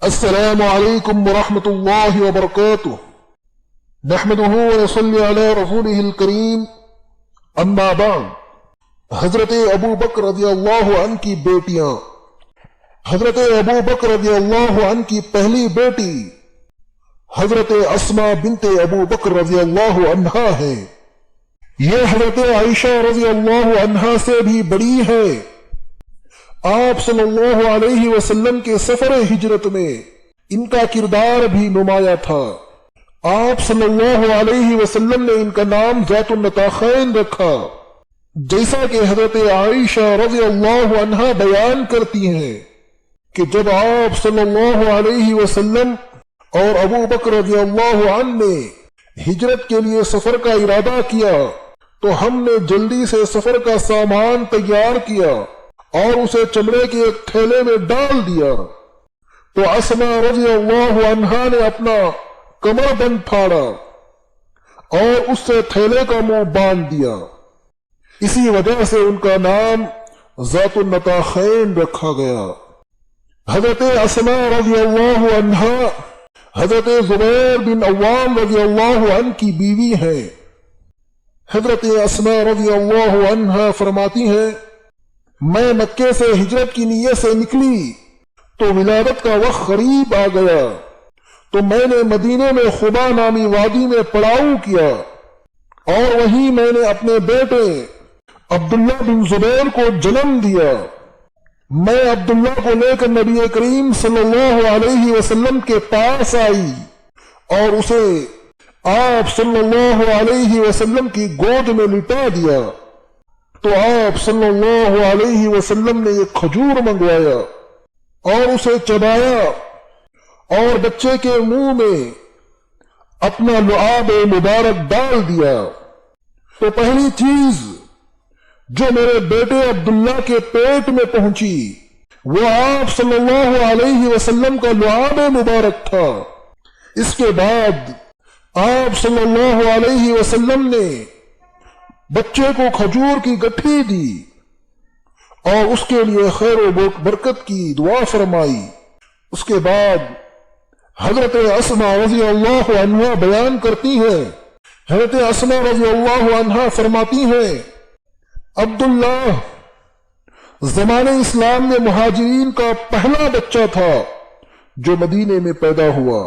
السلام علیکم ورحمۃ اللہ وبرکاتہ نحمدہ ونصلی علی رسولہ الکریم اما بعد حضرت ابو بکر رضی اللہ عنہ کی بیٹیاں حضرت ابو بکر رضی اللہ عنہ کی پہلی بیٹی حضرت اسماء بنت ابو بکر رضی اللہ عنہا ہے۔ یہ حضرت عائشہ رضی اللہ عنہا سے بھی بڑی ہے۔ آپ صلی اللہ علیہ وسلم کے سفر ہجرت میں ان کا کردار بھی نمایاں تھا۔ آپ صلی اللہ علیہ وسلم نے ان کا نام ذات النطاقین رکھا، جیسا کہ حضرت عائشہ رضی اللہ عنہا بیان کرتی ہیں کہ جب آپ صلی اللہ علیہ وسلم اور ابو بکر رضی اللہ عنہ نے ہجرت کے لیے سفر کا ارادہ کیا تو ہم نے جلدی سے سفر کا سامان تیار کیا اور اسے چمڑے کے ایک تھیلے میں ڈال دیا۔ تو اسماء رضی اللہ عنہا نے اپنا کمر بند پھاڑا اور اس سے تھیلے کا منہ باندھ دیا۔ اسی وجہ سے ان کا نام ذات النطاقین رکھا گیا۔ حضرت اسماء رضی اللہ عنہا حضرت زبیر بن عوام رضی اللہ عنہ کی بیوی ہیں۔ حضرت اسماء رضی اللہ عنہا فرماتی ہیں، میں مکے سے ہجرت کی نیت سے نکلی تو ولادت کا وقت قریب آ گیا، تو میں نے مدینے میں خبا نامی وادی میں پڑاؤ کیا اور وہیں میں نے اپنے بیٹے عبداللہ بن زبیر کو جنم دیا۔ میں عبداللہ کو لے کر نبی کریم صلی اللہ علیہ وسلم کے پاس آئی اور اسے آپ صلی اللہ علیہ وسلم کی گود میں لٹا دیا۔ تو آپ صلی اللہ علیہ وسلم نے ایک کھجور منگوایا اور اسے چبایا اور بچے کے منہ میں اپنا لعاب مبارک ڈال دیا۔ تو پہلی چیز جو میرے بیٹے عبداللہ کے پیٹ میں پہنچی وہ آپ صلی اللہ علیہ وسلم کا لعاب مبارک تھا۔ اس کے بعد آپ صلی اللہ علیہ وسلم نے بچے کو کھجور کی گٹھی دی اور اس کے لیے خیر و برکت کی دعا فرمائی۔ اس کے بعد حضرت اسماء رضی اللہ عنہا بیان کرتی ہیں، حضرت اسماء رضی اللہ عنہا فرماتی ہیں، عبداللہ زمانے اسلام میں مہاجرین کا پہلا بچہ تھا جو مدینے میں پیدا ہوا۔